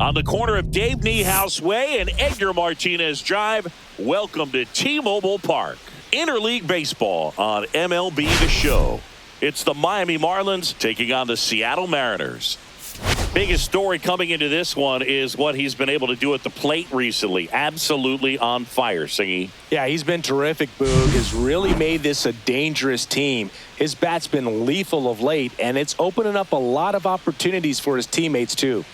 On the corner of Dave Niehaus Way and Edgar Martinez Drive, welcome to T-Mobile Park. Interleague Baseball on MLB The Show. It's the Miami Marlins taking on the Seattle Mariners. Biggest story coming into this one is what he's been able to do at the plate recently. Absolutely on fire, Singy. Yeah, he's been terrific, Boog. Has really made this a dangerous team. His bat's been lethal of late, and it's opening up a lot of opportunities for his teammates, too.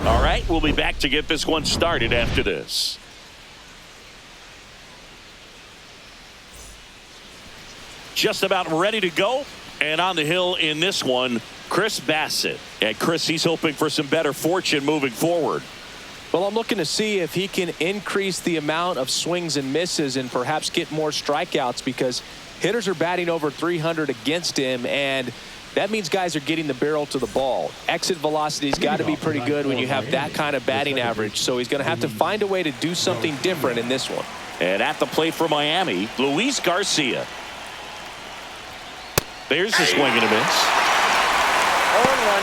All right, we'll be back to get this one started after this. Just about ready to go. And on the hill in this one, Bassitt. And Chris, he's hoping for some better fortune moving forward. Well, I'm looking to see if he can increase the amount of swings and misses and perhaps get more strikeouts, because hitters are batting over 300 against him, and that means guys are getting the barrel to the ball. Exit velocity's got to be pretty good when you have that kind of batting average, so he's going to have to find a way to do something different in this one. And at the plate for Miami, Luis Garcia. There's the swing and a miss. 0-1.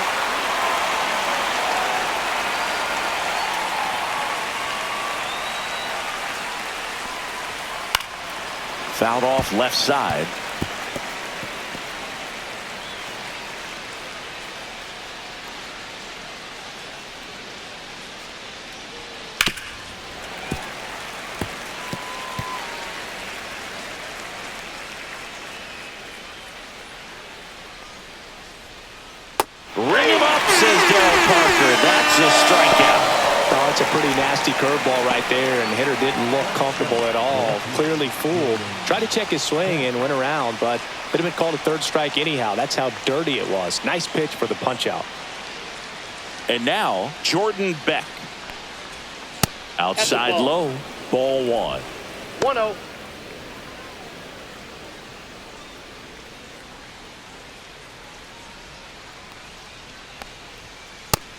Fouled off left side. Ring him up, says Darryl Parker. That's a strikeout. Oh, it's a pretty nasty curveball right there, and the hitter didn't look comfortable at all. Clearly fooled. Tried to check his swing and went around, but could have been called a third strike anyhow. That's how dirty it was. Nice pitch for the punch-out. And now, Jordan Beck. Outside low, ball one. 1-0.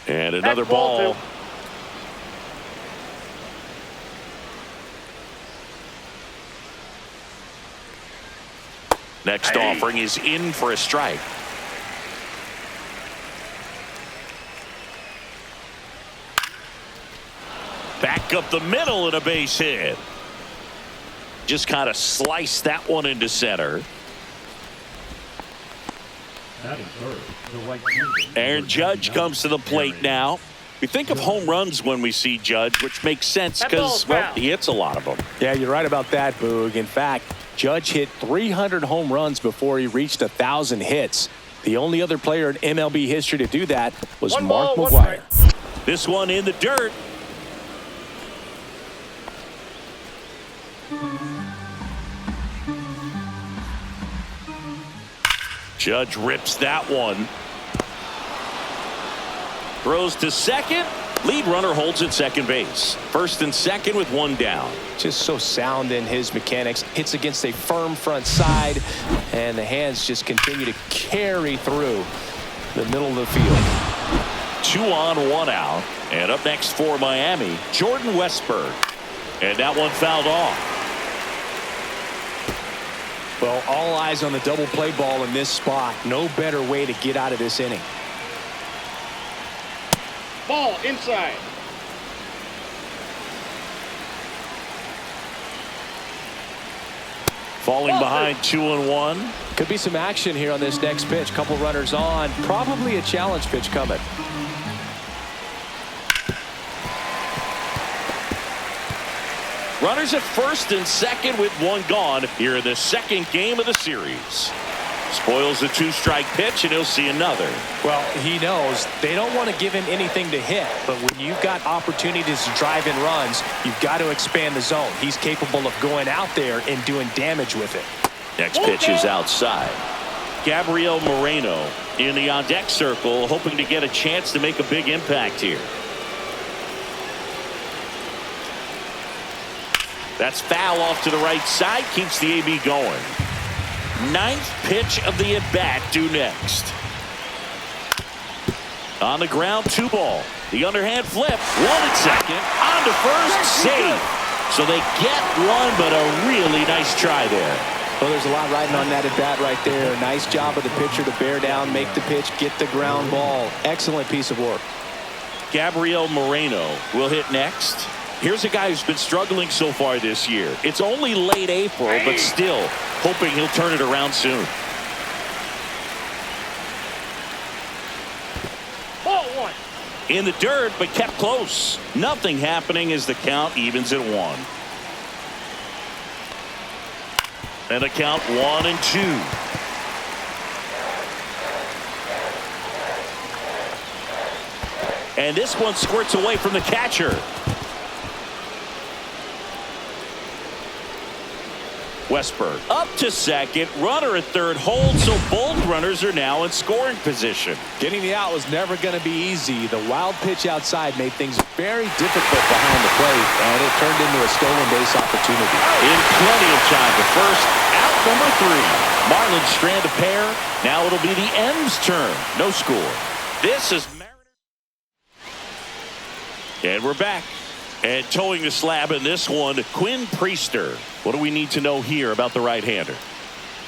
And another ball. Next offering is in for a strike. Back up the middle and a base hit. Just kind of sliced that one into center. Aaron Judge comes to the plate now. We think of home runs when we see Judge, which makes sense because, well, he hits a lot of them. Yeah, you're right about that, Boog. In fact, Judge hit 300 home runs before he reached 1,000 hits. The only other player in MLB history to do that was Mark McGwire. This one in the dirt. Judge rips that one. Throws to second. Lead runner holds at second base. First and second with one down. Just so sound in his mechanics. Hits against a firm front side, and the hands just continue to carry through the middle of the field. 2 on, 1 out. And up next for Miami, Jordan Westburg. And that one fouled off. Well, all eyes on the double play ball in this spot. No better way to get out of this inning. Ball inside. Falling behind 2-1. Could be some action here on this next pitch. Couple runners on. Probably a challenge pitch coming. Runners at first and second with one gone here in the second game of the series. Spoils the 2-strike pitch, and he'll see another. Well, he knows they don't want to give him anything to hit, but when you've got opportunities to drive in runs, you've got to expand the zone. He's capable of going out there and doing damage with it. Next pitch is outside. Gabriel Moreno in the on-deck circle, hoping to get a chance to make a big impact here. That's foul off to the right side, keeps the AB going. 9th pitch of the at-bat due next. On the ground, 2 ball. The underhand flip, 1 at second, on to first, safe. So they get one, but a really nice try there. Well, there's a lot riding on that at-bat right there. Nice job of the pitcher to bear down, make the pitch, get the ground ball. Excellent piece of work. Gabriel Moreno will hit next. Here's a guy who's been struggling so far this year. It's only late April, but still hoping he'll turn it around soon. Ball one. In the dirt, but kept close. Nothing happening as the count evens at 1. And the count 1-2. And this one squirts away from the catcher. Westberg up to second. Runner at third holds, so both runners are now in scoring position. Getting the out was never going to be easy. The wild pitch outside made things very difficult behind the plate, and it turned into a stolen base opportunity. In plenty of time to first. Out number 3. Marlins strand a pair. Now it'll be the M's turn. No score. This is Mariners. And we're back. And towing the slab in this one, Q.Priester. What do we need to know here about the right-hander?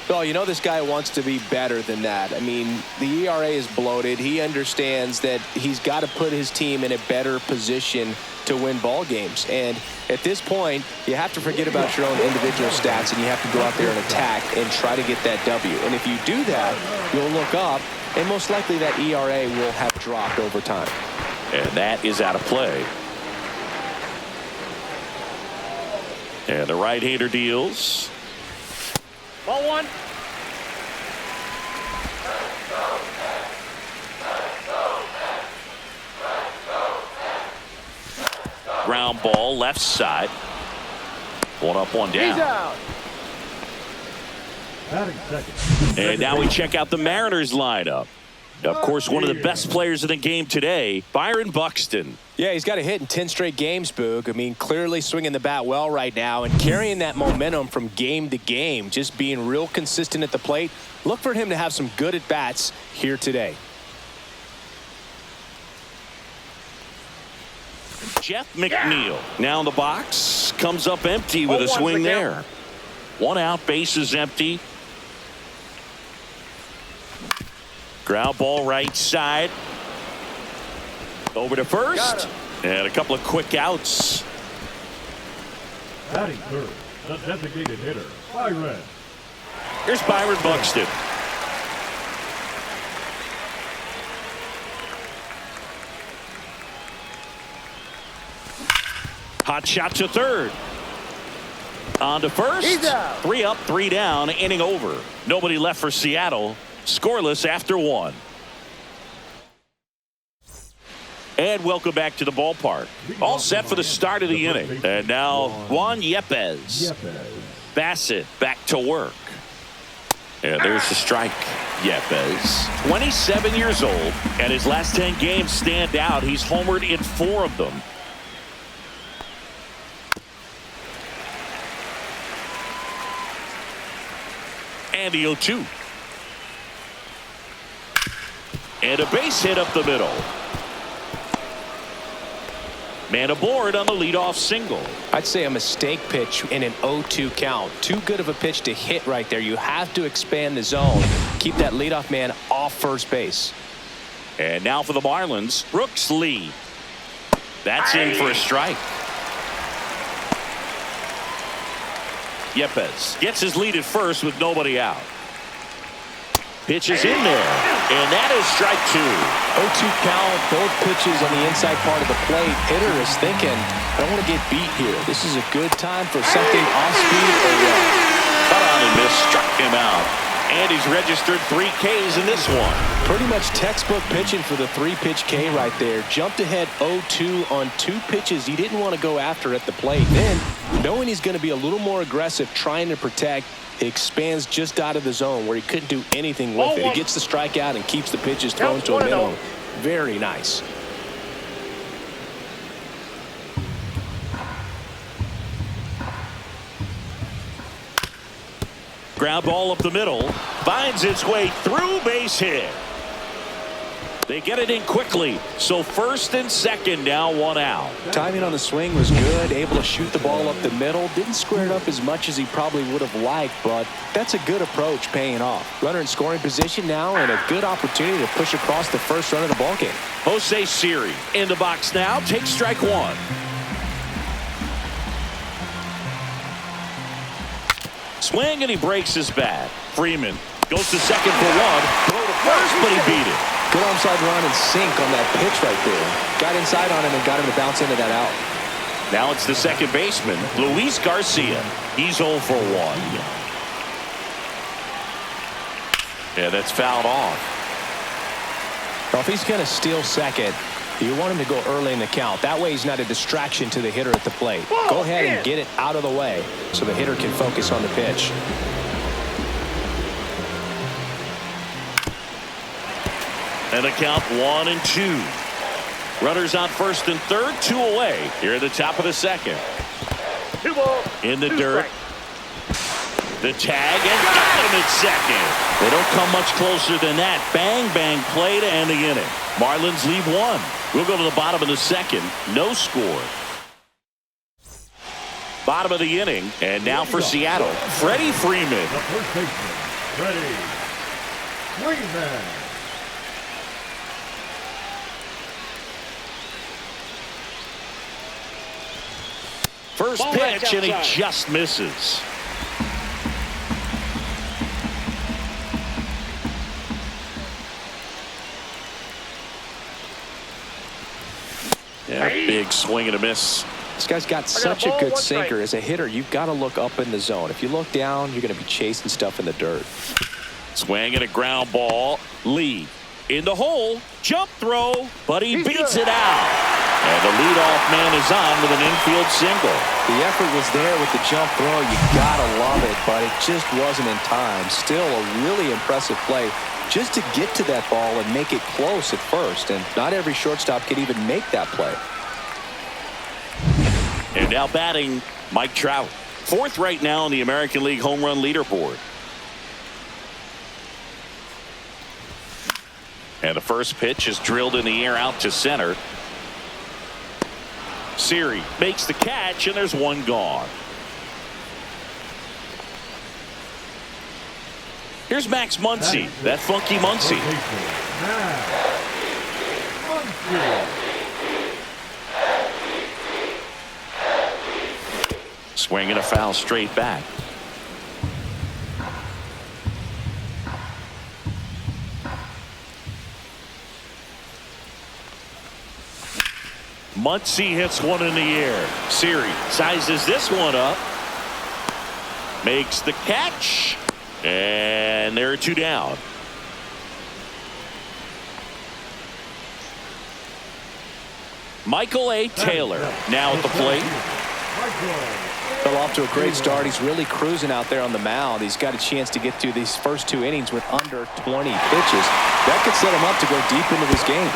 Well, you know this guy wants to be better than that. I mean, the ERA is bloated. He understands that he's got to put his team in a better position to win ball games. And at this point, you have to forget about your own individual stats, and you have to go out there and attack and try to get that W. And if you do that, you'll look up, and most likely that ERA will have dropped over time. And that is out of play. And the right-hander deals. Ball one. Ground ball left side. 1 up, 1 down. He's out. And now we check out the Mariners lineup. Of course, one of the best players in the game today, Byron Buxton. Yeah, he's got a hit in 10 straight games, Boog. I mean, clearly swinging the bat well right now and carrying that momentum from game to game, just being real consistent at the plate. Look for him to have some good at-bats here today. Jeff McNeil now in the box, comes up empty with a swing there. 1 out, base is empty. Ground ball right side. Over to first. And a couple of quick outs. Batting third, the designated hitter, Byron. Here's Byron Buxton. Hot shot to third. On to first. He's out. 3 up, 3 down, inning over. Nobody left for Seattle. Scoreless after 1. And welcome back to the ballpark. All set for the start of the inning. And now Juan Yepez. Bassitt back to work. And there's the strike. Yepez, 27 years old, and his last 10 games stand out. He's homered in 4 of them. And the 0-2. And a base hit up the middle. Man aboard on the leadoff single. I'd say a mistake pitch in an 0-2 count. Too good of a pitch to hit right there. You have to expand the zone. Keep that leadoff man off first base. And now for the Marlins, Brooks Lee. That's in for a strike. Yepez gets his lead at first with nobody out. Pitch is in there, and that is strike 2. 0-2 count, both pitches on the inside part of the plate. Hitter is thinking, I don't want to get beat here. This is a good time for something off speed or well. Cut on and miss, struck him out. And he's registered 3 Ks in this one. Pretty much textbook pitching for the 3-pitch K right there. Jumped ahead 0-2 on 2 pitches he didn't want to go after at the plate. Then, knowing he's going to be a little more aggressive, trying to protect, he expands just out of the zone where he couldn't do anything with it. He gets the strikeout and keeps the pitches thrown to a minimum. Very nice. Ground ball up the middle. Finds its way through, base hit. They get it in quickly. So first and second, now one out. Timing on the swing was good, able to shoot the ball up the middle. Didn't square it up as much as he probably would have liked, but that's a good approach paying off. Runner in scoring position now and a good opportunity to push across the first run of the ball game. Jose Siri in the box now. Takes strike one. Swing and he breaks his bat. Freeman goes to second for one. Throw to first, but he beat it. Good onside run and sink on that pitch right there. Got inside on him and got him to bounce into that out. Now it's the second baseman, Luis Garcia. He's 0 for 1. Yeah, that's fouled off. Well, if he's going to steal second, you want him to go early in the count. That way he's not a distraction to the hitter at the plate. Go ahead and get it out of the way so the hitter can focus on the pitch. And the count 1-2. Runners on first and third, 2 away. Here at the top of the second. 2 balls. In the 2 dirt. strikes. The tag and got him at second. They don't come much closer than that. Bang, bang play to end the inning. Marlins leave 1. We'll go to the bottom of the second. No score. Bottom of the inning. And now for Seattle, Freddie Freeman. The first baseman, Freddie Freeman. First Ball pitch, and he outside. just misses. Yeah, big swing and a miss. This guy's got such a ball, good 1 strike. sinker. As a hitter, you've got to look up in the zone. If you look down, you're going to be chasing stuff in the dirt. Swing and a ground ball. Lee in the hole. Jump throw, but he beats it out. And the leadoff man is on with an infield single. The effort was there with the jump throw. You got to love it, but it just wasn't in time. Still a really impressive play just to get to that ball and make it close at first. And not every shortstop can even make that play. And now batting, Mike Trout. 4th right now in the American League home run leaderboard. And the first pitch is drilled in the air out to center. Siri makes the catch, and there's 1 gone. Here's Max Muncy, that funky Muncy. Swing and a foul straight back. Muncy hits one in the air. Siri sizes this one up. Makes the catch. And there are 2 down. Michael A. Taylor now at the plate. Fell off to a great start. He's really cruising out there on the mound. He's got a chance to get through these first 2 innings with under 20 pitches. That could set him up to go deep into this game.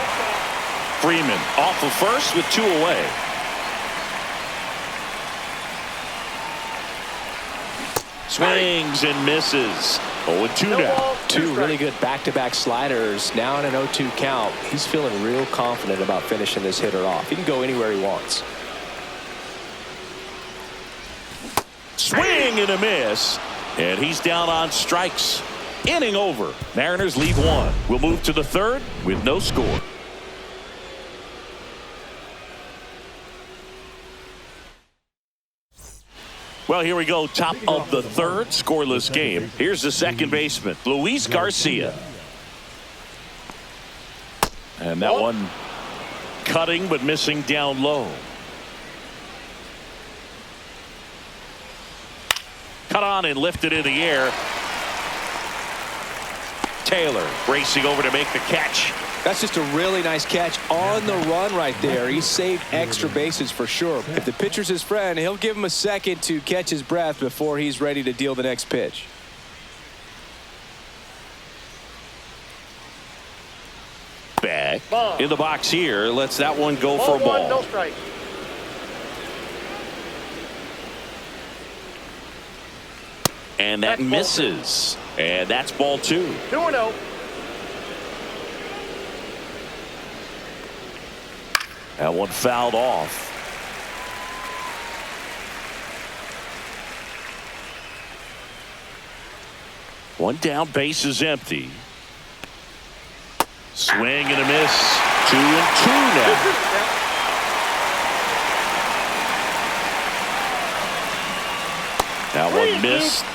Freeman off of first with 2 away. Swings and misses. 0-2 now. 2 really good back-to-back sliders. Now in an 0-2 count. He's feeling real confident about finishing this hitter off. He can go anywhere he wants. Swing and a miss. And he's down on strikes. Inning over. Mariners leave 1. We'll move to the 3rd with no score. Well, here we go. Top of the 3rd, scoreless game. Here's the second baseman, Luis Garcia. And that one cutting but missing down low. Cut on and lifted in the air. Taylor racing over to make the catch. That's just a really nice catch on the run right there. He saved extra bases for sure. If the pitcher's his friend, he'll give him a second to catch his breath before he's ready to deal the next pitch. Back in the box here. Lets that one go for a Ball 1, ball. no strike. And that That's ball misses. And that's ball 2. 2-0. That one fouled off. One down, base is empty. Swing and a miss. 2-2 now. That one missed.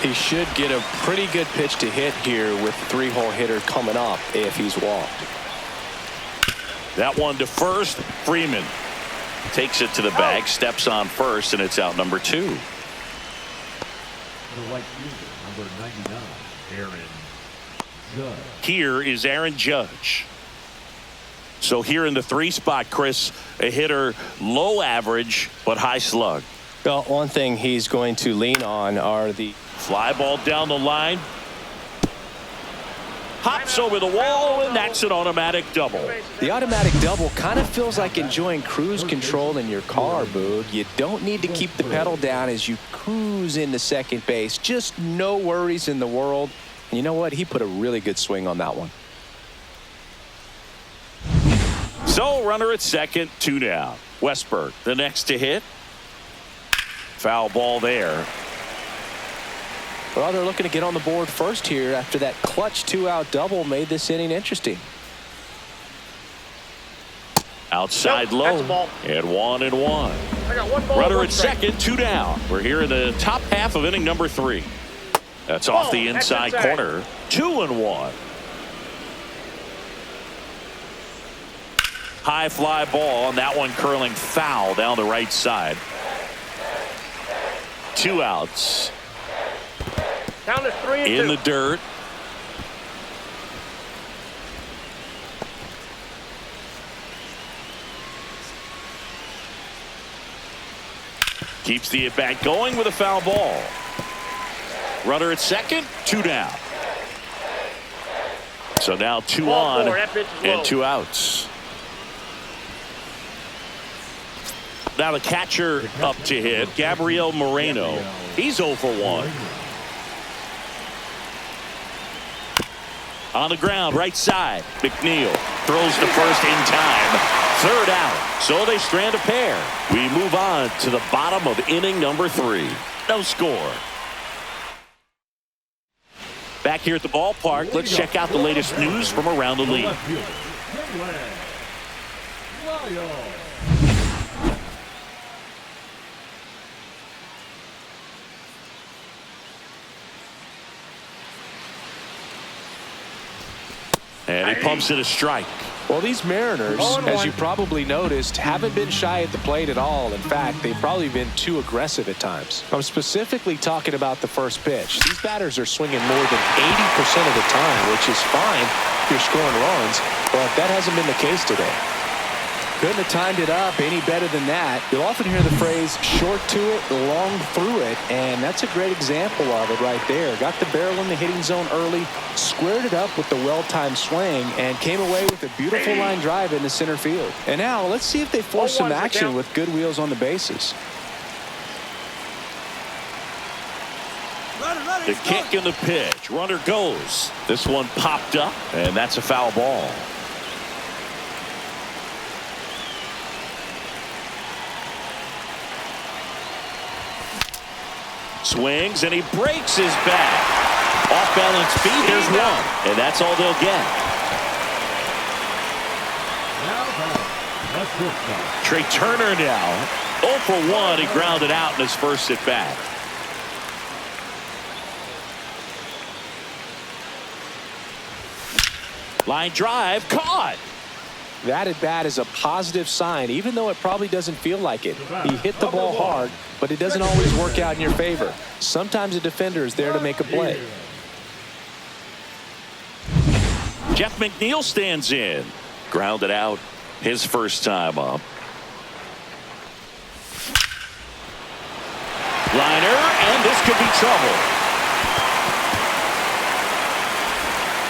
He should get a pretty good pitch to hit here with the 3-hole hitter coming up if he's walked. That one to first. Freeman takes it to the bag, steps on first, and it's out number 2. The right fielder, number 99, Aaron Judge. Here is Aaron Judge. So here in the 3 spot, Chris, a hitter low average but high slug. Well, one thing he's going to lean on are the fly ball down the line. Hops over the wall, and that's an automatic double. The automatic double kind of feels like enjoying cruise control in your car, Boog. You don't need to keep the pedal down as you cruise into second base. Just no worries in the world. And you know what? He put a really good swing on that one. So runner at second, 2 down. Westberg, the next to hit. Foul ball there. Well, they're looking to get on the board first here after that clutch 2-out double made this inning interesting. Outside low, and 1-1. I got 1 ball. Runner at second, 2 down. We're here in the top half of inning number 3. That's off the inside corner. 2-1. High fly ball, and that one curling foul down the right side. 2 outs. Down to 3-2. In the dirt. Keeps the at-bat going with a foul ball. Runner at second, 2 down. So now 2 on and 2 outs. Now the catcher up to hit, Gabriel Moreno. He's 0 for 1. On the ground, right side. McNeil throws to first in time. 3rd out. So they strand a pair. We move on to the bottom of inning number 3. No score. Back here at the ballpark, let's check out the latest news from around the league. And he pumps it a strike. Well, these Mariners, as you probably noticed, haven't been shy at the plate at all. In fact, they've probably been too aggressive at times. I'm specifically talking about the first pitch. These batters are swinging more than 80% of the time, which is fine if you're scoring runs, but that hasn't been the case today. Couldn't have timed it up any better than that. You'll often hear the phrase short to it, long through it, and that's a great example of it right there. Got the barrel in the hitting zone early, squared it up with the well-timed swing, and came away with a beautiful line drive into center field. And now let's see if they force some action with good wheels on the bases. The kick and the pitch. Runner goes. This one popped up, and that's a foul ball. Swings, and he breaks his back. Off balance feet, here's 1. And that's all they'll get. Trey Turner now 0 for 1. He grounded out in his first at bat. Line drive, caught. That at bat is a positive sign, even though it probably doesn't feel like it. He hit the ball hard, but it doesn't always work out in your favor. Sometimes a defender is there to make a play. Jeff McNeil stands in. Grounded out his first time up. Liner, and this could be trouble.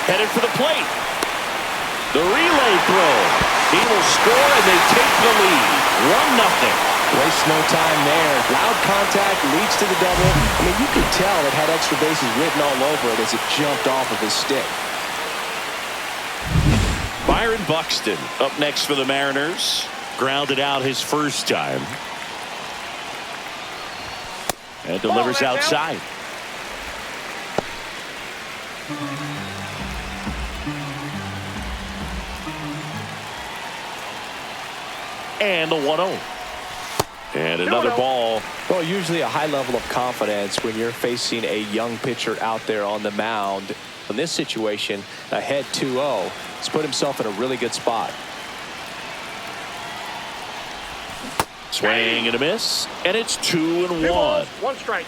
Headed for the plate. The relay throw. He will score, and they take the lead. 1-0. Waste no time there. Loud contact leads to the double. I mean, you could tell it had extra bases written all over it as it jumped off of his stick. Byron Buxton up next for the Mariners. Grounded out his first time. And delivers outside. And the 1-0. And another ball. Well, usually a high level of confidence when you're facing a young pitcher out there on the mound. In this situation, ahead 2-0, he's put himself in a really good spot. Swing and a miss, and it's 2-1. 2 balls, 1 strike.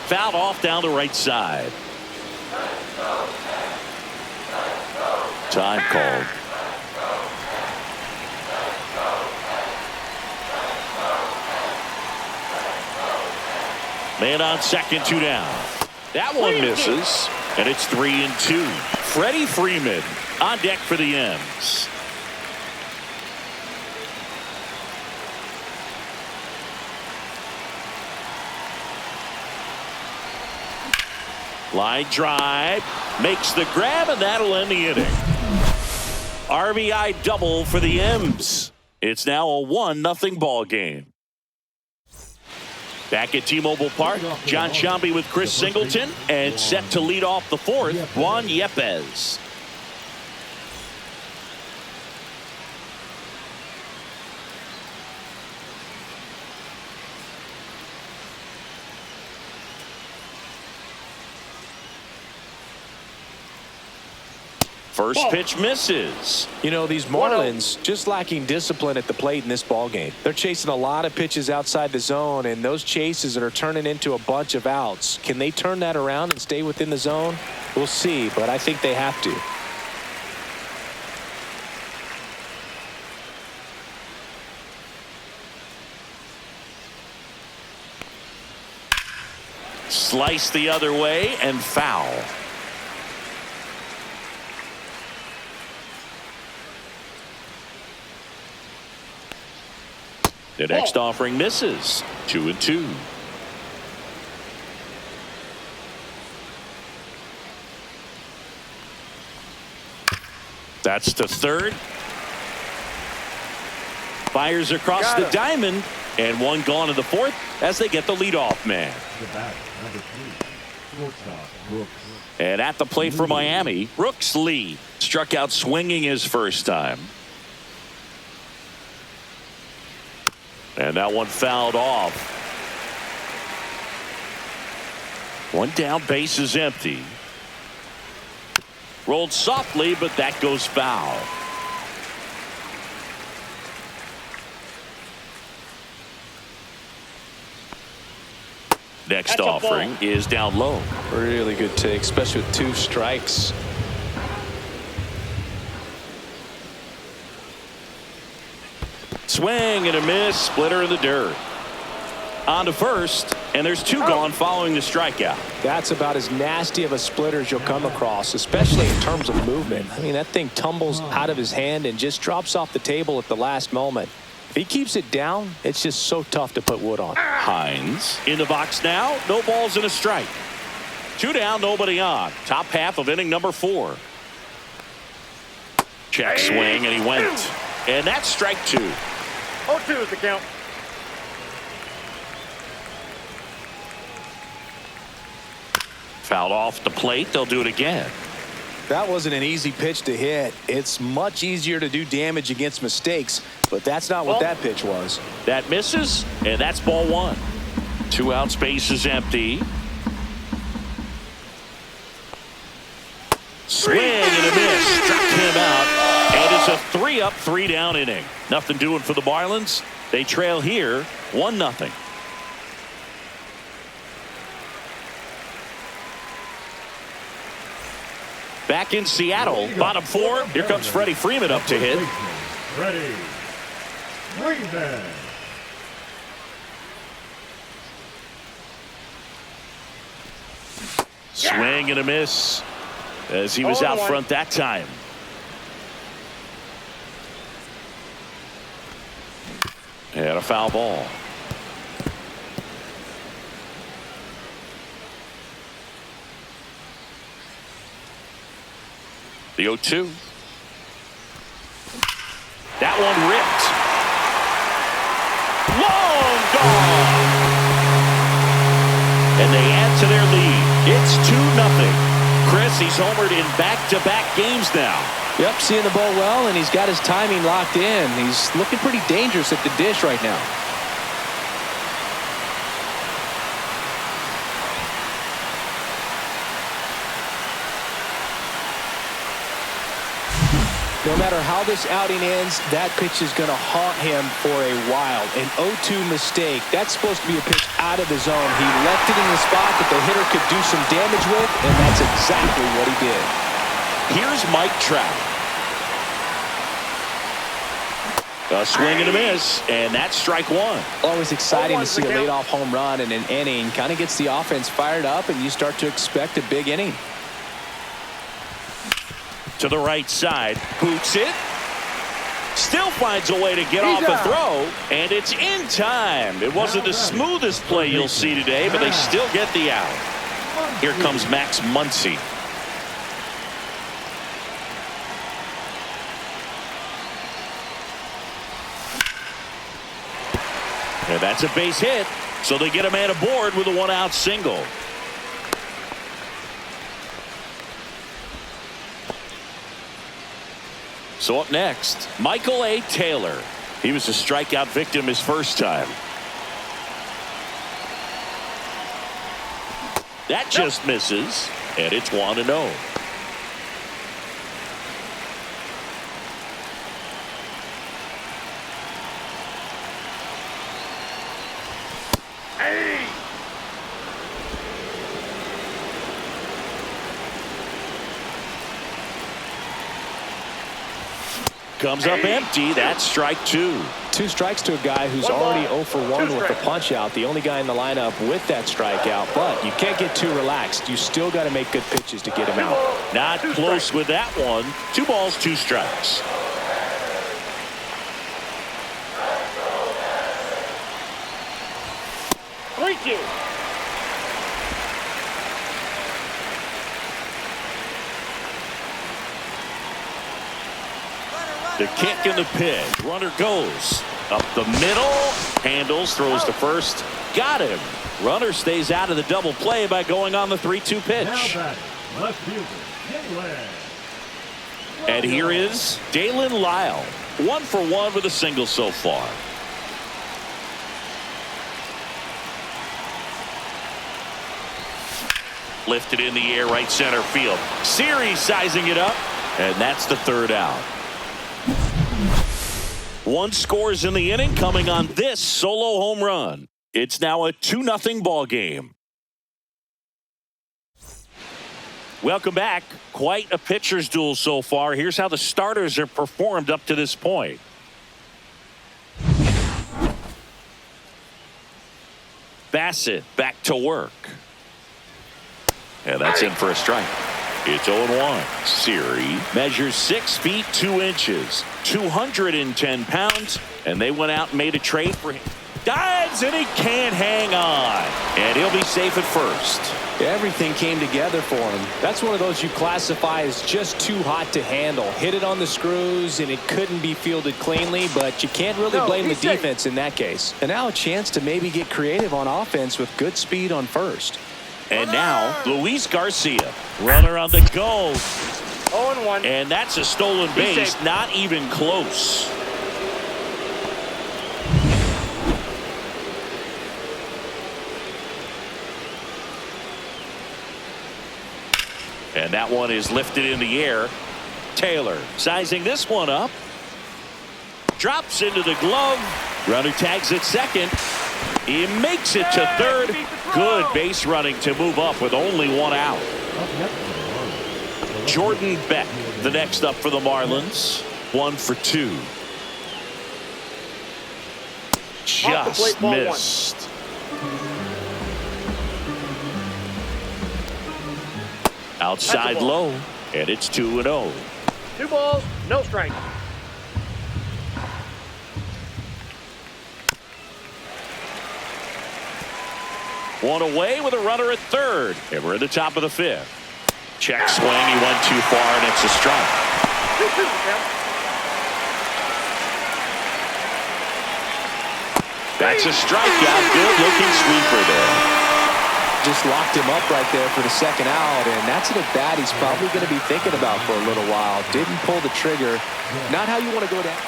Fouled off down the right side. Time called. Man on second, 2 down. That one misses, and it's 3-2. Freddie Freeman on deck for the M's. Line drive, makes the grab, and that'll end the inning. RBI double for the M's. It's now a 1-0 ball game. Back at T-Mobile Park, John Sciambi with Chris Singleton, and set to lead off the 4th, Juan Yepez. First pitch misses. You know, these Marlins just lacking discipline at the plate in this ball game. They're chasing a lot of pitches outside the zone, and those chases are turning into a bunch of outs. Can they turn that around and stay within the zone? We'll see, but I think they have to. Slice the other way and foul. The next offering misses. 2-2. That's the third. Fires across the diamond, and one gone in the 4th as they get the leadoff man. And at the plate for Miami, Brooks Lee struck out swinging his first time. And that one fouled off. One down, base is empty. Rolled softly, but that goes foul. Next offering is down low. Really good take, especially with 2 strikes. Swing and a miss, splitter in the dirt. On to first, and there's 2 gone following the strikeout. That's about as nasty of a splitter as you'll come across, especially in terms of movement. I mean, that thing tumbles out of his hand and just drops off the table at the last moment. If he keeps it down, it's just so tough to put wood on. Hines in the box now, no balls and a strike. 2 down, nobody on. Top half of inning number 4. Check swing, and he went. And that's strike 2. 0-2 is the count. Fouled off the plate. They'll do it again. That wasn't an easy pitch to hit. It's much easier to do damage against mistakes, but that's not what that pitch was. That misses, and that's ball 1. 2 out, space is empty. Swing and a miss. Struck him out. And it's a 3-up, 3-down inning. Nothing doing for the Marlins. They trail here 1-0. Back in Seattle, bottom 4. Here comes Freddie Freeman up to hit. Freddie Freeman. Swing and a miss as he was out front that time. And a foul ball. The 0-2. That one ripped. Long gone. And they add to their lead. It's 2-0. Chris, he's homered in back-to-back games now. Yep, seeing the ball well, and he's got his timing locked in. He's looking pretty dangerous at the dish right now. No matter how this outing ends, that pitch is going to haunt him for a while. An 0-2 mistake. That's supposed to be a pitch out of the zone. He left it in the spot that the hitter could do some damage with, and that's exactly what he did. Here's Mike Trout. A swing and a miss, and that's strike one. Always exciting to see a leadoff home run in an inning. Kind of gets the offense fired up, and you start to expect a big inning. To the right side, boots it. Still finds a way to get off a throw, and it's in time. It wasn't the smoothest play you'll see today, but they still get the out. Here comes Max Muncy. And that's a base hit, so they get a man aboard with a one-out single. So up next, Michael A. Taylor. He was a strikeout victim his first time. That just misses, and it's 1-0. Comes up empty. That's strike two. 2 strikes to a guy who's already 0 for 1 with the punch out. The only guy in the lineup with that strikeout. But you can't get too relaxed. You still got to make good pitches to get him out. Not close with that one. 2 balls, 2 strikes. Thank you. The kick and the pitch. Runner goes up the middle. Handles, throws to first. Got him. Runner stays out of the double play by going on the 3-2 pitch. And here is Dalen Lyle. 1 for 1 with a single so far. Lifted in the air, right center field. Series sizing it up, and that's the 3rd out. 1 scores in the inning coming on this solo home run. It's now a 2-0 ball game. Welcome back. Quite a pitcher's duel so far. Here's how the starters have performed up to this point. Bassitt back to work. And that's in for a strike. It's 0-1. Siri measures 6 feet 2 inches, 210 pounds, and they went out and made a trade for him. Dives, and he can't hang on. And he'll be safe at first. Everything came together for him. That's one of those you classify as just too hot to handle. Hit it on the screws, and it couldn't be fielded cleanly, but you can't really blame the defense in that case. And now a chance to maybe get creative on offense with good speed on first. And now, Luis Garcia. Runner on the go. 0-1. And that's a stolen base. Not even close. And that one is lifted in the air. Taylor sizing this one up. Drops into the glove. Runner tags at second. He makes it to third. Good base running to move up with only 1 out. Jordan Beck, the next up for the Marlins. 1 for 2. Just missed. Outside low, and it's 2-0. 2 balls, no strike. One away with a runner at third, and we're at the top of the 5th. Check swing. He went too far, and it's a strike. 2-2 count. That's a strikeout. Good-looking sweeper there. Just locked him up right there for the second out, and that's an at-bat he's probably going to be thinking about for a little while. Didn't pull the trigger. Not how you want to go down.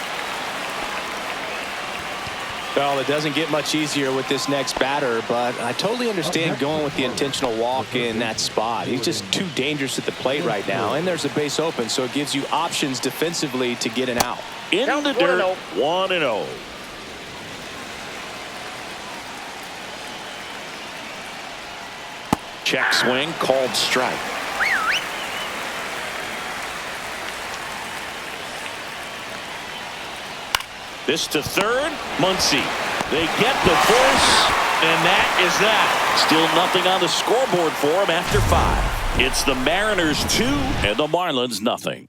Well, it doesn't get much easier with this next batter, but I totally understand going with the intentional walk in that spot. He's just too dangerous at the plate right now, and there's a base open, so it gives you options defensively to get an out. In the dirt, 1-0. Check swing, called strike. This to third, Muncy. They get the force, and that is that. Still nothing on the scoreboard for him after 5. It's the Mariners 2 and the Marlins nothing.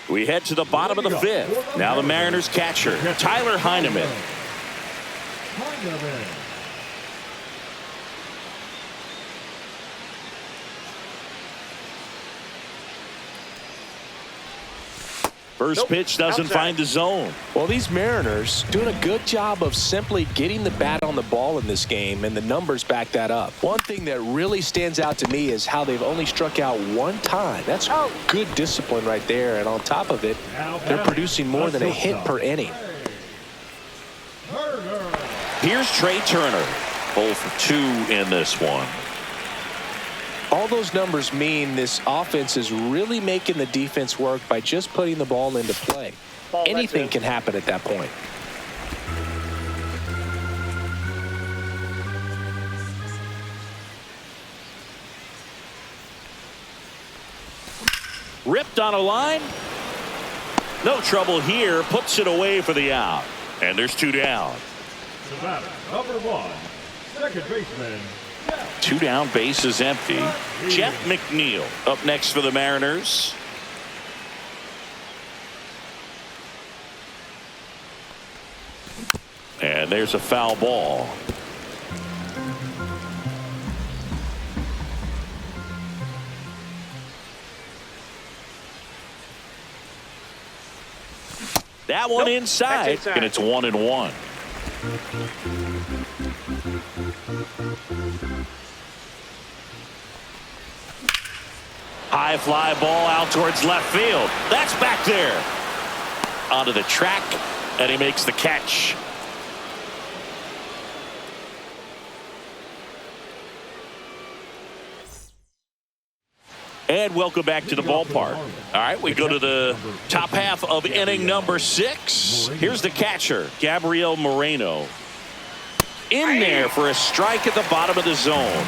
We head to the bottom of the 5th. Now the Mariners catcher, Tyler Heineman. First pitch doesn't find the zone. Well, these Mariners doing a good job of simply getting the bat on the ball in this game, and the numbers back that up. One thing that really stands out to me is how they've only struck out 1 time. That's good discipline right there, and on top of it, they're producing more than a hit per inning. Here's Trey Turner. 0 for 2 in this one. All those numbers mean this offense is really making the defense work by just putting the ball into play. Anything can happen at that point. Ripped on a line. No trouble here. Puts it away for the out. And there's 2 down. The batter, number 1, second baseman. 2 down, base is empty. Jeff McNeil up next for the Mariners. And there's a foul ball. That one inside, and it's 1-1. High fly ball out towards left field. That's back there. Onto the track, and he makes the catch. And welcome back to the ballpark. All right, we go to the top half of inning number 6. Here's the catcher, Gabriel Moreno. In there for a strike at the bottom of the zone.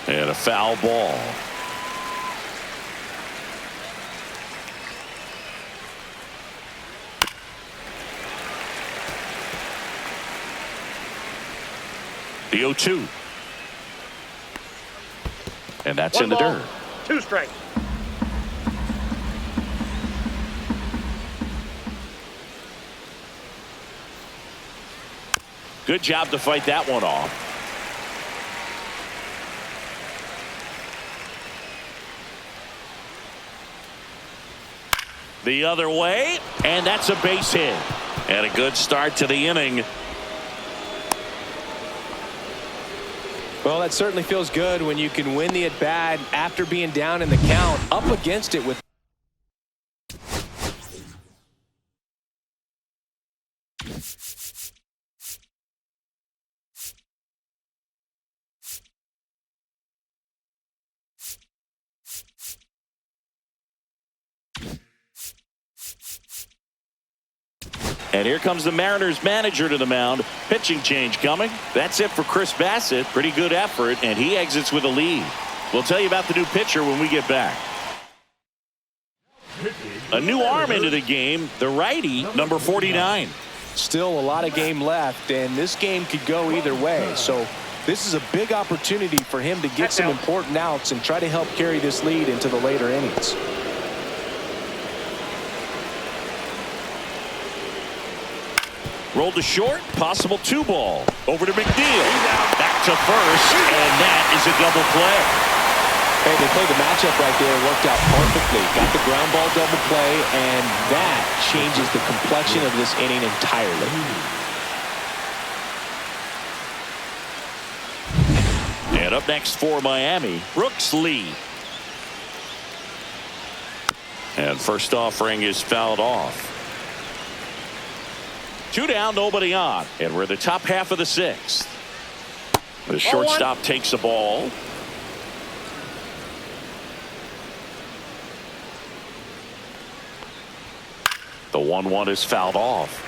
And a foul ball. The 0-2. And that's 1 in the ball, dirt. 2 strikes. Good job to fight that one off. The other way, and that's a base hit. And a good start to the inning. Well, that certainly feels good when you can win the at-bat after being down in the count, up against it with. And here comes the Mariners manager to the mound. Pitching change coming. That's it for Chris Bassitt. Pretty good effort, and he exits with a lead. We'll tell you about the new pitcher when we get back. A new arm into the game, the righty, number 49. Still a lot of game left, and this game could go either way. So this is a big opportunity for him to get some important outs and try to help carry this lead into the later innings. Rolled to short, possible 2-ball. Over to McNeil. Back to first, and that is a double play. Hey, they played the matchup right there. Worked out perfectly. Got the ground ball double play, and that changes the complexion of this inning entirely. And up next for Miami, Brooks Lee. And first offering is fouled off. 2 down, nobody on. And we're in the top half of the 6th. The shortstop takes the ball. The 1-1 is fouled off.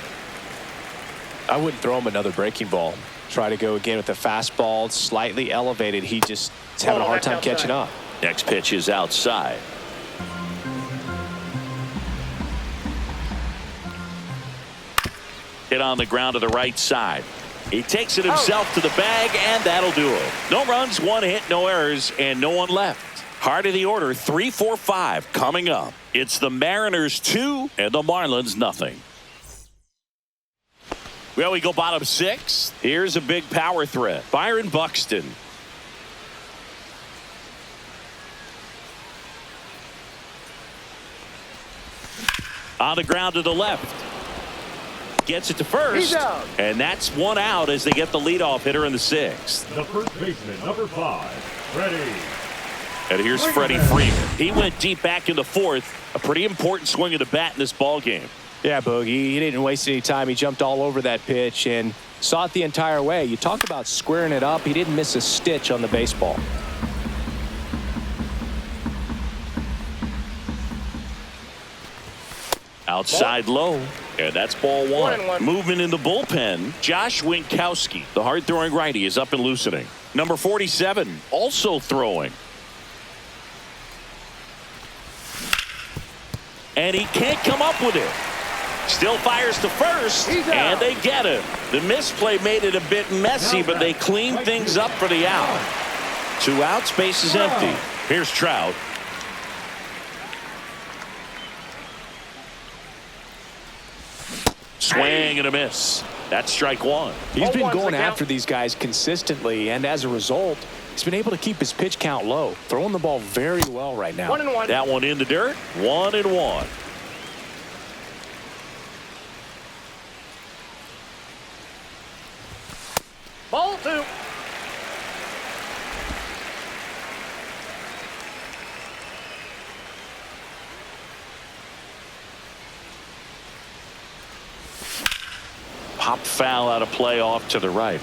I wouldn't throw him another breaking ball. Try to go again with the fastball, slightly elevated. He just is having a hard time catching up. Next pitch is outside. Hit on the ground to the right side. He takes it himself to the bag, and that'll do it. No runs, 1 hit, no errors, and no one left. Heart of the order, 3, 4, 5 coming up. It's the Mariners 2 and the Marlins nothing. Well, we go bottom 6. Here's a big power threat. Byron Buxton. On the ground to the left. Gets it to first. And that's 1 out as they get the leadoff hitter in the 6th. The first baseman, number 5, Freddie. And here's Freddie Freeman. He went deep back in the 4th. A pretty important swing of the bat in this ball game. Yeah, Boogie. He didn't waste any time. He jumped all over that pitch and saw it the entire way. You talk about squaring it up. He didn't miss a stitch on the baseball. Outside low. And that's ball 1. Movement in the bullpen. Josh Winkowski, the hard-throwing righty, is up and loosening. Number 47, also throwing. And he can't come up with it. Still fires to first, and they get him. The misplay made it a bit messy, but they cleaned things up for the out. 2 outs, base is empty. Here's Trout. Swing and a miss. That's strike 1. He's been going after these guys consistently, and as a result, he's been able to keep his pitch count low. Throwing the ball very well right now. 1-1. That one in the dirt. 1-1. Ball 2. Pop foul out of play off to the right.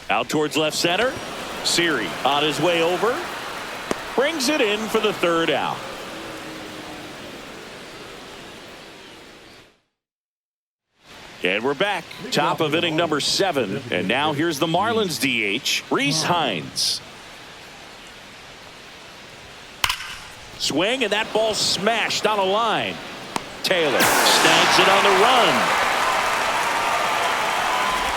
Out towards left center. Siri on his way over. Brings it in for the 3rd out. And we're back. Top of inning number 7. And now here's the Marlins DH, Rhys Hines. Swing, and that ball smashed on a line. Taylor snags it on the run.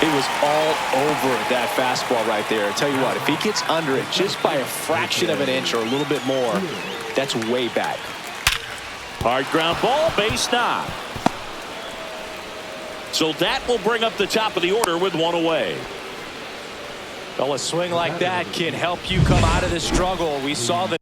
It was all over that fastball right there. I tell you what, if he gets under it just by a fraction of an inch or a little bit more, that's way back. Hard ground ball, base knock. So that will bring up the top of the order with 1 away. Well, a swing like that can help you come out of this struggle. We saw that.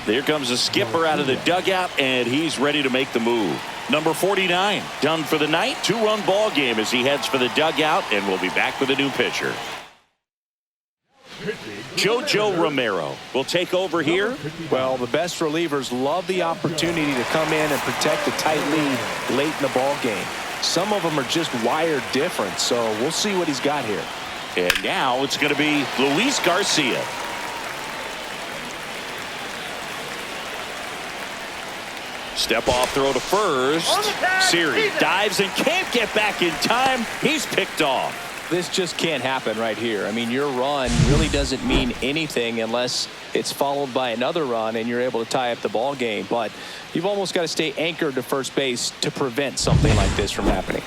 There comes the skipper out of the dugout, and he's ready to make the move. Number 49, done for the night. 2-run ball game as he heads for the dugout, and we'll be back with a new pitcher. Jojo Romero will take over here. Well, the best relievers love the opportunity to come in and protect a tight lead late in the ball game. Some of them are just wired different, so we'll see what he's got here. And now it's going to be Luis Garcia. Step off throw to first. Siri dives and can't get back in time. He's picked off. This just can't happen right here. I mean, your run really doesn't mean anything unless it's followed by another run and you're able to tie up the ball game. But you've almost got to stay anchored to first base to prevent something like this from happening.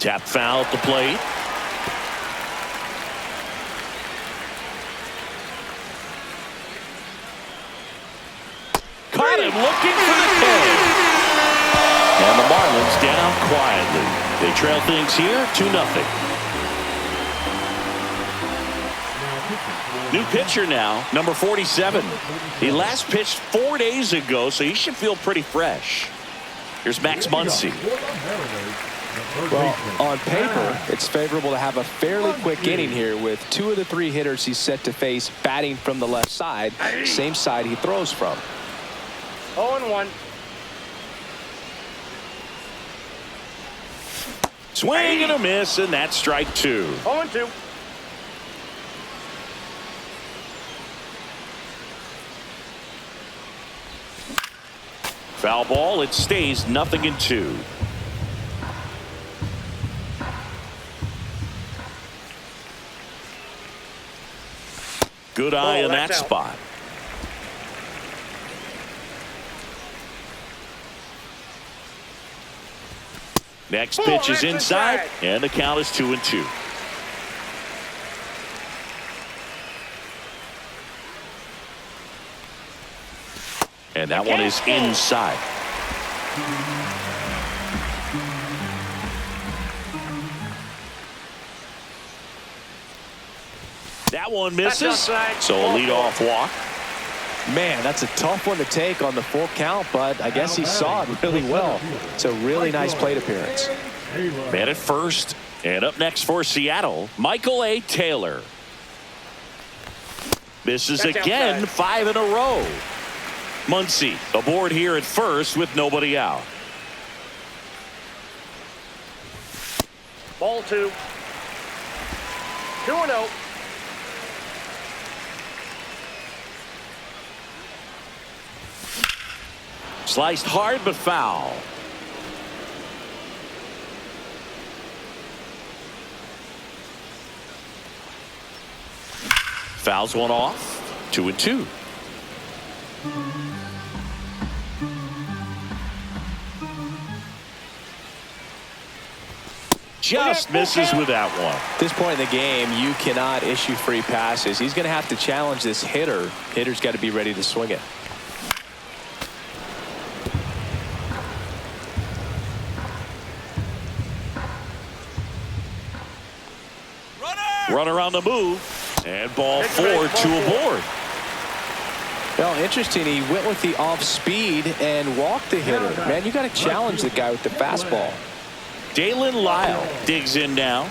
Tap foul at the plate. Caught him looking for the K. And the Marlins down quietly. They trail things here 2-0. New pitcher now, number 47. He last pitched 4 days ago, so he should feel pretty fresh. Here's Max Muncy. Well, on paper, it's favorable to have a fairly quick inning here with 2 of the 3 hitters he's set to face batting from the left side, same side he throws from. 0-1. Swing and a miss, and that's strike 2. 0-2. Foul ball, it stays 0-2. Good eye in that spot. Next pitch is inside, and the count is 2-2. And that one is inside. That one misses, so a leadoff walk. Man, that's a tough one to take on the full count, but I guess he saw it really well. It's a really nice plate appearance. Man at first, and up next for Seattle, Michael A. Taylor. Misses again, 5 in a row. Muncy aboard here at first with nobody out. Ball 2. 2-0. Sliced hard but foul. Fouls one off. 2-2. Just misses with that one. At this point in the game, you cannot issue free passes. He's going to have to challenge this hitter. Hitter's got to be ready to swing it. Runner on the move, and ball 4, 2 aboard. Well, interesting. He went with the off speed and walked the hitter. Man, you got to challenge the guy with the fastball. Dalen Lyle digs in now.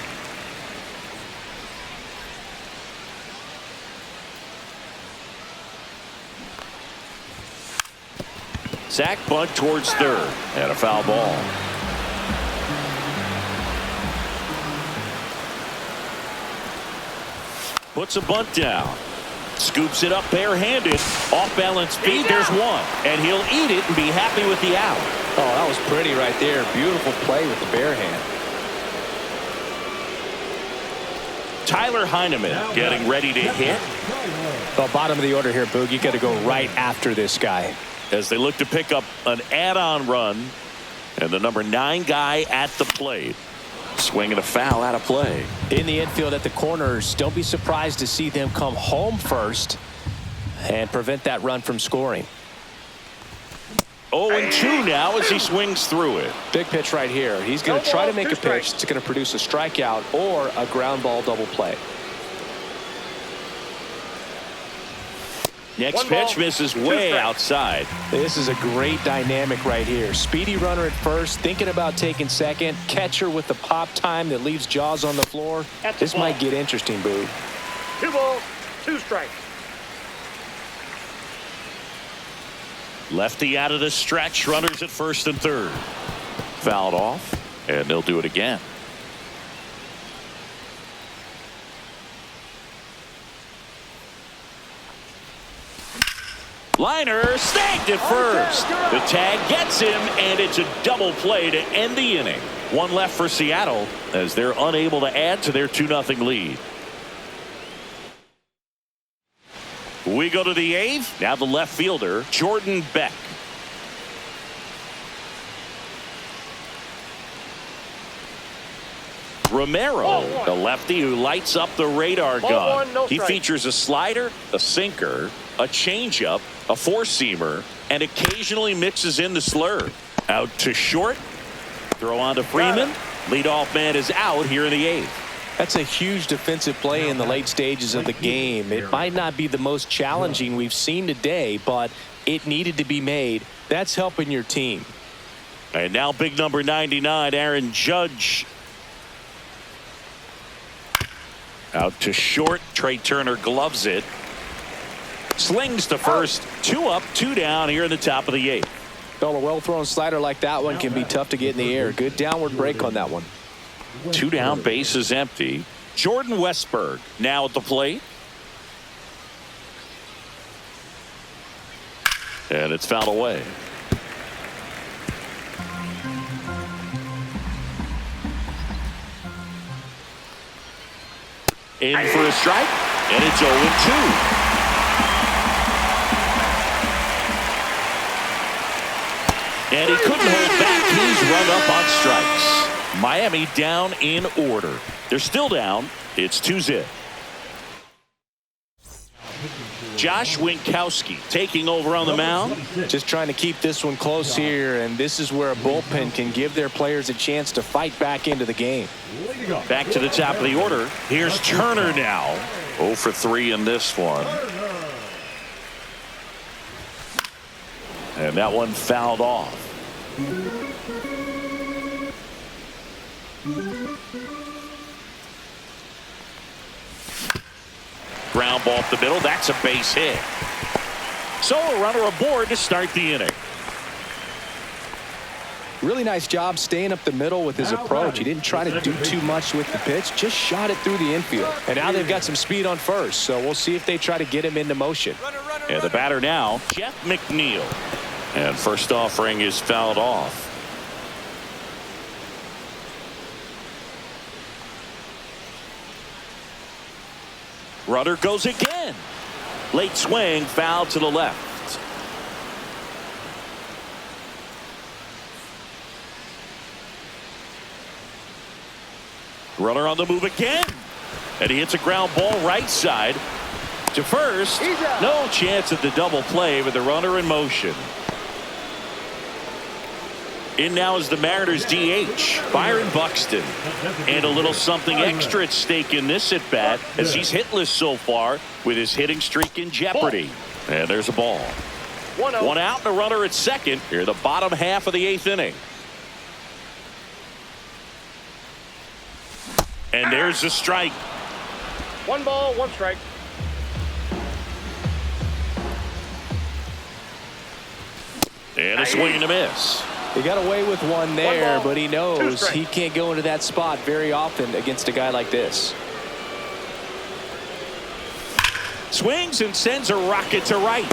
Sack bunt towards third, and a foul ball. Puts a bunt down. Scoops it up barehanded. Off balance feed. There's one. And he'll eat it and be happy with the out. Oh, that was pretty right there. Beautiful play with the bare hand. Tyler Heineman getting ready to hit. Well, bottom of the order here, Boog. You got to go right after this guy. As they look to pick up an add-on run. And the number 9 guy at the plate. Swinging a foul out of play. In the infield at the corners, don't be surprised to see them come home first and prevent that run from scoring. 0-2 now as he swings through it. Big pitch right here. He's going to try to make a pitch that's going to produce a strikeout or a ground ball double play. Next pitch misses way outside. This is a great dynamic right here. Speedy runner at first, thinking about taking second. Catcher with the pop time that leaves Jaws on the floor. This might get interesting, Boo. 2 balls, 2 strikes. Lefty out of the stretch. Runners at first and third. Fouled off, and they'll do it again. Liner snagged at first. The tag gets him, and it's a double play to end the inning. One left for Seattle as they're unable to add to their 2-0 lead. We go to the 8th. Now the left fielder, Jordan Beck. Romero, the lefty who lights up the radar gun. One, no He strike. features a slider, a sinker, a changeup, a four-seamer, and occasionally mixes in the slurve. Out to short. Throw on to Freeman. Leadoff man is out here in the 8th. That's a huge defensive play in the late stages of the game. It might not be the most challenging we've seen today, but it needed to be made. That's helping your team. And now big number 99, Aaron Judge. Out to short. Trey Turner gloves it. Slings to first. 2 up, 2 down here in the top of the 8th. Well, a well-thrown slider like that one can be tough to get in the air. Good downward break on that one. 2 down, base is empty. Jordan Westberg now at the plate. And it's fouled away. In for a strike, and it's 0-2. And he couldn't hold back. He's run up on strikes. Miami down in order. They're still down. It's 2-0. Josh Winkowski taking over on the mound. Just trying to keep this one close here, and this is where a bullpen can give their players a chance to fight back into the game. Back to the top of the order. Here's Turner now. 0 for 3 in this one. And that one fouled off. Ground ball up the middle. That's a base hit. So a runner aboard to start the inning. Really nice job staying up the middle with his approach. He didn't try to do too much with the pitch, just shot it through the infield. And now they've got some speed on first, so we'll see if they try to get him into motion. And the batter now, Jeff McNeil. And first offering is fouled off. Runner goes again. Late swing, foul to the left. Runner on the move again. And he hits a ground ball right side to first. No chance at the double play with the runner in motion. In now is the Mariners DH, Byron Buxton. And a little something extra at stake in this at bat as he's hitless so far with his hitting streak in jeopardy. And there's a ball. 1 out and a runner at second here the bottom half of the 8th inning. And there's a strike. 1 ball, 1 strike. And a swing and a miss. He got away with one there, ball, but he 2 knows strikes. he can't go into that spot very often against a guy like this. Swings and sends a rocket to right.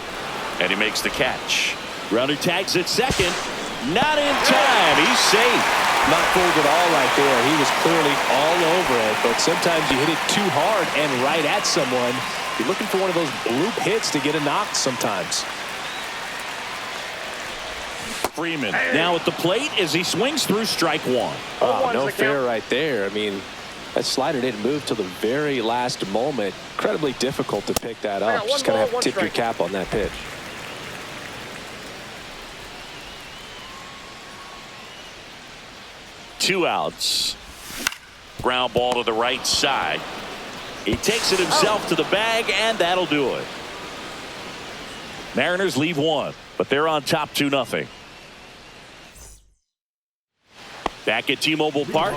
And he makes the catch. Runner tags at second. Not in time. He's safe. Not fooled at all right there. He was clearly all over it, but sometimes you hit it too hard and right at someone. You're looking for one of those bloop hits to get a knock sometimes. Freeman now at the plate as he swings through strike 1. Wow, no fair right there. I mean, that slider didn't move till the very last moment. Incredibly difficult to pick that up. Just kind of have to tip your cap on that pitch. Two outs. Ground ball to the right side. He takes it himself to the bag, and that'll do it. Mariners leave 1, but they're on top 2-0. Back at T-Mobile Park.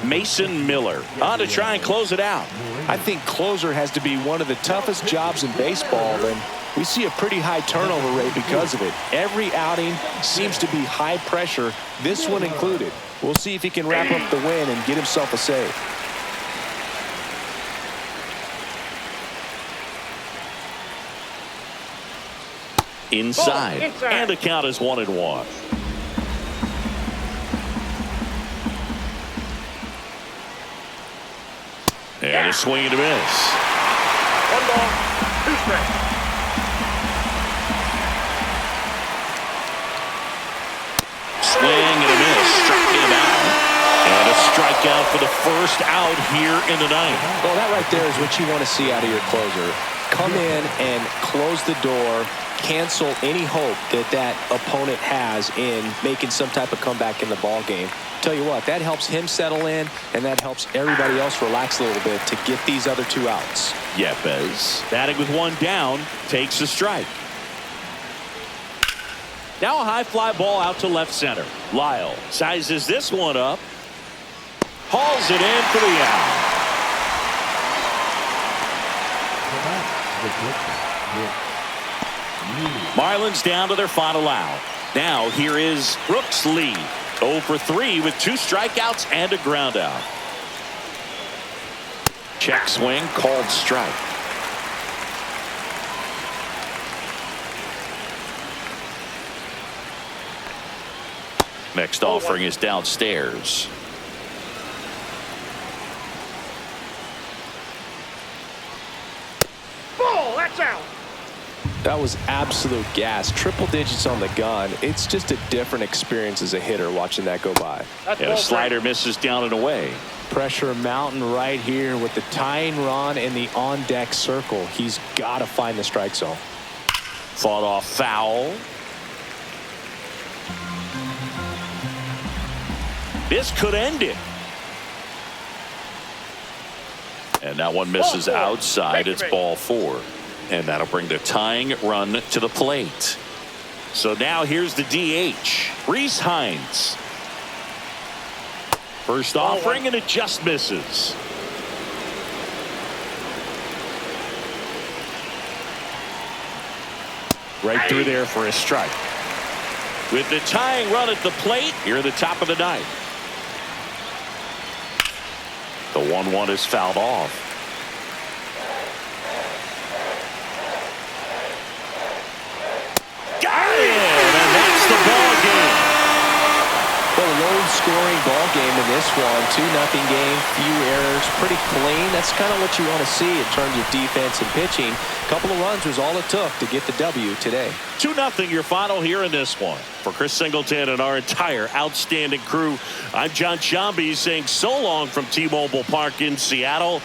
Mason Miller on to try and close it out. I think closer has to be one of the toughest jobs in baseball, and we see a pretty high turnover rate because of it. Every outing seems to be high pressure, this one included. We'll see if he can wrap up the win and get himself a save. Inside. And the count is 1-1. And a swing and a miss. 1 ball, 2 strikes. down for the first out here in the ninth. Well, that right there is what you want to see out of your closer. Come in and close the door, cancel any hope that that opponent has in making some type of comeback in the ball game. Tell you what, that helps him settle in, and that helps everybody else relax a little bit to get these other two outs. Yepes, batting with one down, takes a strike. Now a high fly ball out to left center. Lyle sizes this one up, hauls it in for the out. Marlins down to their final out. Now here is Brooks Lee. 0 for 3 with 2 strikeouts and a ground out. Check swing, called strike. Next offering is downstairs. Ball, that's out. That was absolute gas. Triple digits on the gun. It's just a different experience as a hitter watching that go by. That's And a slider misses down and away. Pressure mountain right here with the tying run in the on-deck circle. He's got to find the strike zone. Fought off foul. This could end it. And that one misses outside. It's ball 4. And that'll bring the tying run to the plate. So now here's the DH. Reese Hines. First offering, and it just misses. Right through there for a strike. With the tying run at the plate, here at the top of the ninth. The 1-1 is fouled off. And that's the ball game. Well, low-scoring ball game in this one. 2-0 game, few errors, pretty clean. That's kind of what you want to see in terms of defense and pitching. A couple of runs was all it took to get the W today. 2-0 your final here in this one. For Chris Singleton and our entire outstanding crew, I'm John Shambi saying so long from T-Mobile Park in Seattle.